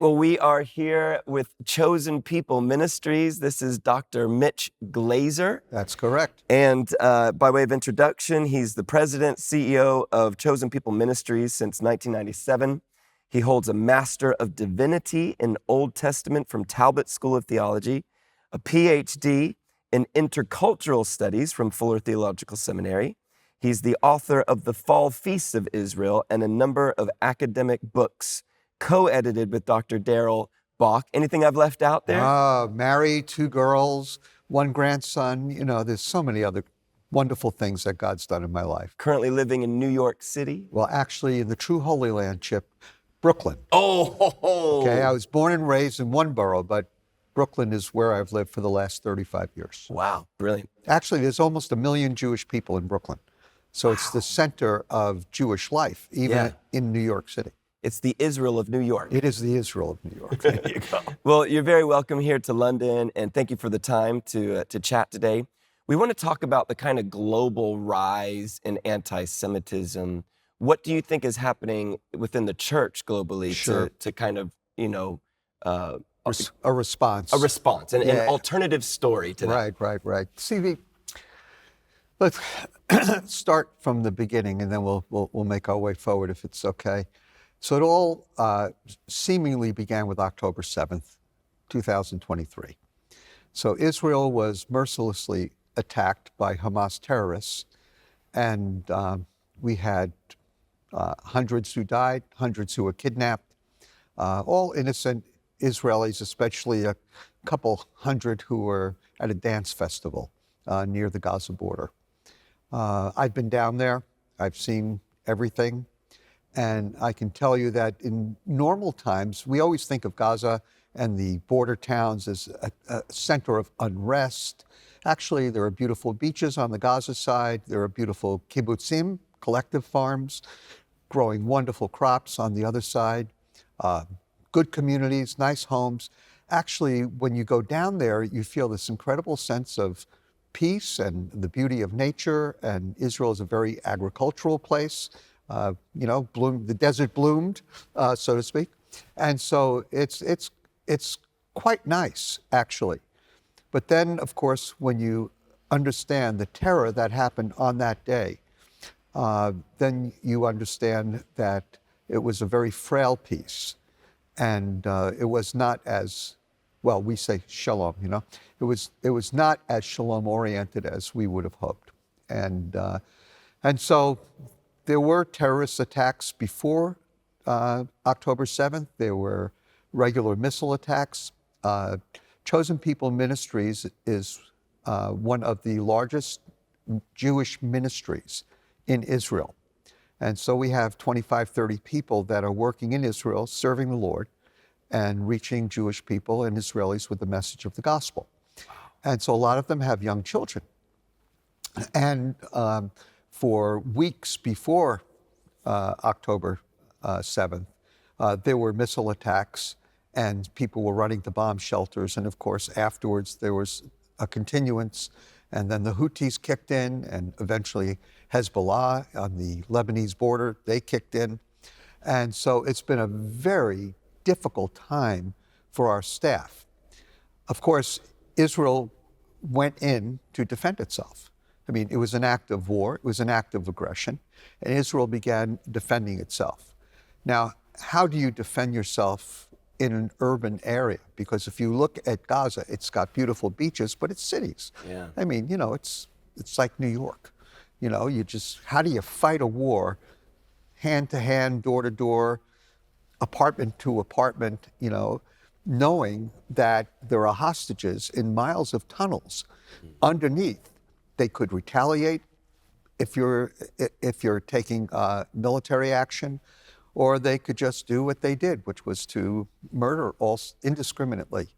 Well, we are here with Chosen People Ministries. This is Dr. Mitch Glaser. That's correct. And by way of introduction, he's the president, CEO of Chosen People Ministries since 1997. He holds a Master of Divinity in Old Testament from Talbot School of Theology, a PhD in Intercultural Studies from Fuller Theological Seminary. He's the author of The Fall Feasts of Israel and a number of academic books, co-edited with Dr. Darrell Bach. Anything I've left out there? Married, 2 girls, 1 grandson. You know, there's so many other wonderful things that God's done in my life. Currently living in New York City. Well, actually, in the true Holy Land, Chip, Brooklyn. Oh! Okay, I was born and raised in one borough, but Brooklyn is where I've lived for the last 35 years. Wow, brilliant. Actually, there's almost 1 million Jewish people in Brooklyn. So It's the center of Jewish life, even in New York City. It's the Israel of New York. It is the Israel of New York. There you go. Well, you're very welcome here to London, and thank you for the time to chat today. We want to talk about the kind of global rise in anti-Semitism. What do you think is happening within the church globally to kind of, A response. A response, an alternative story to that? Right. See, let's start from the beginning, and then we'll make our way forward if it's okay. So it all seemingly began with October 7th, 2023. So Israel was mercilessly attacked by Hamas terrorists, and we had hundreds who died, hundreds who were kidnapped, all innocent Israelis, especially a couple hundred who were at a dance festival near the Gaza border. I've been down there. I've seen everything. And I can tell you that in normal times, we always think of Gaza and the border towns as a center of unrest. Actually, there are beautiful beaches on the Gaza side. There are beautiful kibbutzim, collective farms, growing wonderful crops on the other side. Good communities, nice homes. Actually, when you go down there, you feel this incredible sense of peace and the beauty of nature. And Israel is a very agricultural place. The desert bloomed, so to speak. And so it's quite nice, actually. But then, of course, when you understand the terror that happened on that day, then you understand that it was a very frail peace. And it was not as, well, we say shalom, It was not as shalom-oriented as we would have hoped. And so there were terrorist attacks before October 7th. There were regular missile attacks. Chosen People Ministries is one of the largest Jewish ministries in Israel. And so we have 25, 30 people that are working in Israel, serving the Lord and reaching Jewish people and Israelis with the message of the gospel. And so a lot of them have young children. And for weeks before October 7th, there were missile attacks and people were running to bomb shelters. And of course, afterwards, there was a continuance. And then the Houthis kicked in, and eventually Hezbollah on the Lebanese border, they kicked in. And so it's been a very difficult time for our staff. Of course, Israel went in to defend itself. I mean, it was an act of war, it was an act of aggression, and Israel began defending itself. Now, how do you defend yourself in an urban area? Because if you look at Gaza, it's got beautiful beaches, but it's cities. Yeah. I mean, it's like New York. How do you fight a war hand to hand, door to door, apartment to apartment, knowing that there are hostages in miles of tunnels underneath? They could retaliate if you're taking military action, or they could just do what they did, which was to murder all indiscriminately,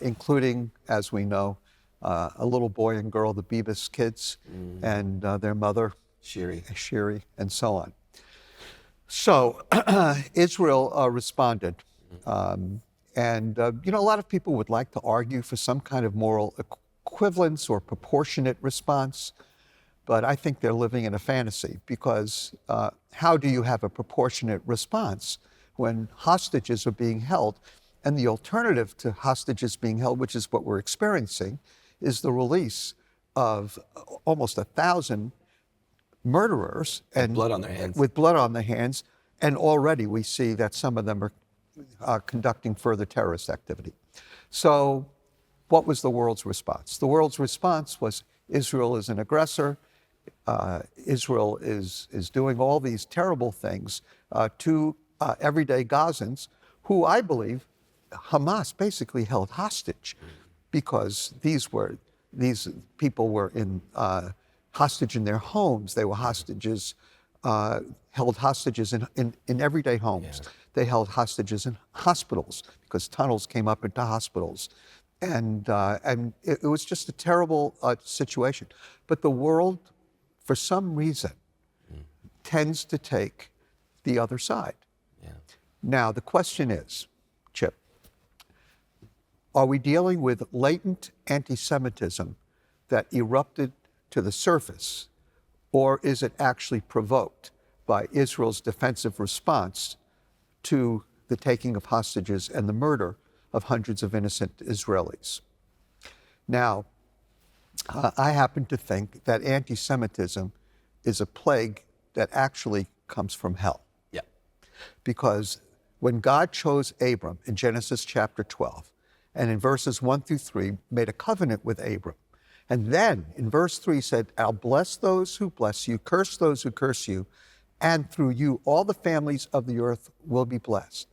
including, as we know, a little boy and girl, the Bibas kids, and their mother, Shiri, and so on. So Israel responded. And a lot of people would like to argue for some kind of moral equivalence or proportionate response, but I think they're living in a fantasy, because how do you have a proportionate response when hostages are being held. And the alternative to hostages being held, which is what we're experiencing, is the release of almost 1,000 murderers and blood on their hands. With blood on their hands. And already we see that some of them are conducting further terrorist activity. So what was the world's response? The world's response was Israel is an aggressor. Israel is doing all these terrible things to everyday Gazans, who I believe Hamas basically held hostage, because these people were hostage in their homes. They were hostages, held hostages in everyday homes. Yeah. They held hostages in hospitals because tunnels came up into hospitals. And it was just a terrible situation. But the world, for some reason, tends to take the other side. Yeah. Now, the question is, Chip, are we dealing with latent anti-Semitism that erupted to the surface, or is it actually provoked by Israel's defensive response to the taking of hostages and the murder of hundreds of innocent Israelis? Now, I happen to think that anti-Semitism is a plague that actually comes from hell. Yeah. Because when God chose Abram in Genesis chapter 12, and in verses 1 through 3, made a covenant with Abram, and then in verse 3 said, I'll bless those who bless you, curse those who curse you, and through you all the families of the earth will be blessed.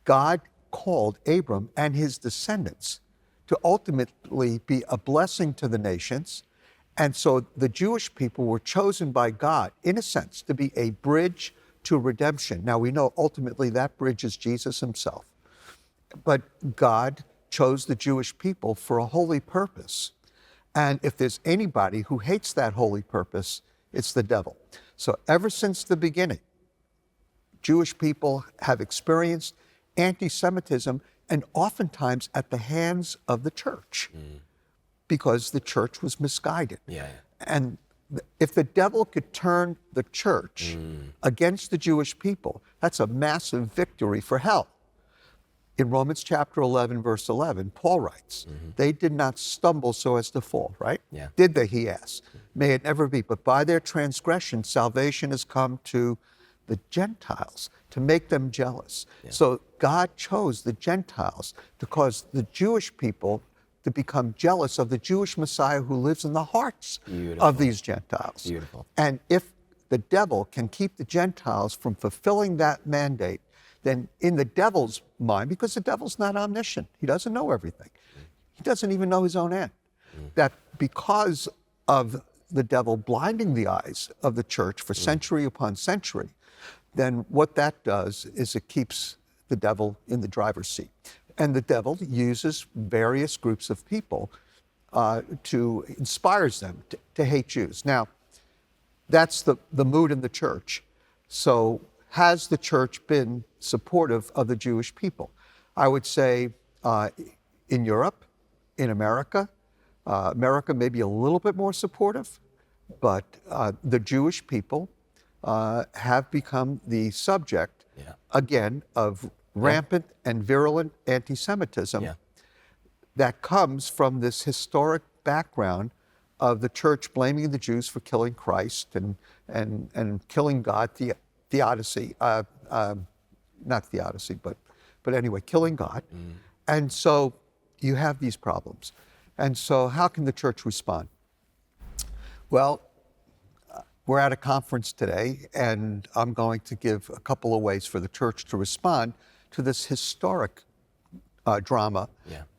God called Abram and his descendants to ultimately be a blessing to the nations. And so the Jewish people were chosen by God, in a sense, to be a bridge to redemption. Now we know ultimately that bridge is Jesus himself. But God chose the Jewish people for a holy purpose. And if there's anybody who hates that holy purpose, it's the devil. So ever since the beginning, Jewish people have experienced anti-Semitism, and oftentimes at the hands of the church, because the church was misguided. Yeah. And if the devil could turn the church against the Jewish people, that's a massive victory for hell. In Romans chapter 11, verse 11, Paul writes, they did not stumble so as to fall, right? Yeah. Did they, he asks? May it never be. But by their transgression, salvation has come to the Gentiles, to make them jealous. Yeah. So God chose the Gentiles to cause the Jewish people to become jealous of the Jewish Messiah who lives in the hearts of these Gentiles. Beautiful. And if the devil can keep the Gentiles from fulfilling that mandate, then in the devil's mind, because the devil's not omniscient, he doesn't know everything. He doesn't even know his own end. That because of the devil blinding the eyes of the church for century upon century, then what that does is it keeps the devil in the driver's seat. And the devil uses various groups of people inspires them to hate Jews. Now, that's the mood in the church. So has the church been supportive of the Jewish people? I would say in Europe, in America, America may be a little bit more supportive, but the Jewish people have become the subject, again, of rampant and virulent anti-Semitism that comes from this historic background of the church blaming the Jews for killing Christ and killing God, theodicy, not theodicy, but anyway, killing God. And so you have these problems. And so how can the church respond? Well, we're at a conference today, and I'm going to give a couple of ways for the church to respond to this historic drama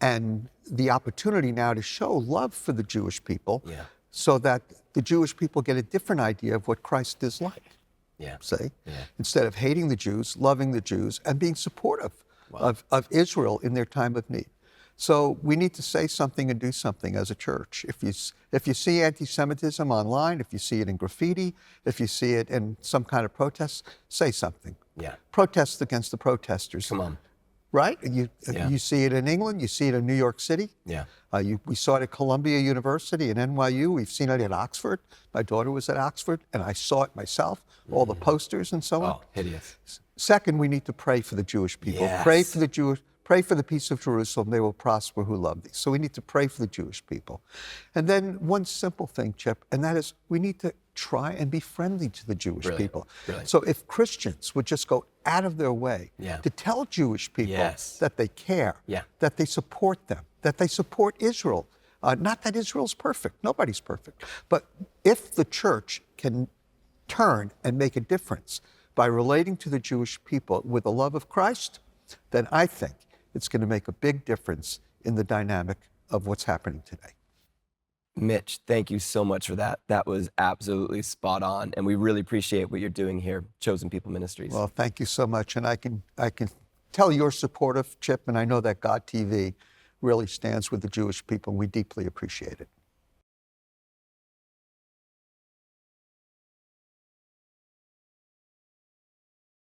and the opportunity now to show love for the Jewish people so that the Jewish people get a different idea of what Christ is like. Instead of hating the Jews, loving the Jews, and being supportive of Israel in their time of need. So we need to say something and do something as a church. If you see anti-Semitism online, if you see it in graffiti, if you see it in some kind of protest, say something. Protest against the protesters. Come on. Right? You see it in England, you see it in New York City. We saw it at Columbia University and NYU. We've seen it at Oxford. My daughter was at Oxford, and I saw it myself, all the posters and so on. Oh, hideous. Second, we need to pray for the Jewish people. Yes. Pray for the peace of Jerusalem. They will prosper who love thee. So we need to pray for the Jewish people. And then one simple thing, Chip, and that is we need to try and be friendly to the Jewish people. Brilliant. So if Christians would just go out of their way to tell Jewish people that they care, that they support them, that they support Israel. Not that Israel's perfect. Nobody's perfect. But if the church can turn and make a difference by relating to the Jewish people with the love of Christ, then I think it's going to make a big difference in the dynamic of what's happening today. Mitch, thank you so much for that. That was absolutely spot on, and we really appreciate what you're doing here, Chosen People Ministries. Well, thank you so much, and I can tell you're supportive, Chip, and I know that God TV really stands with the Jewish people, and we deeply appreciate it.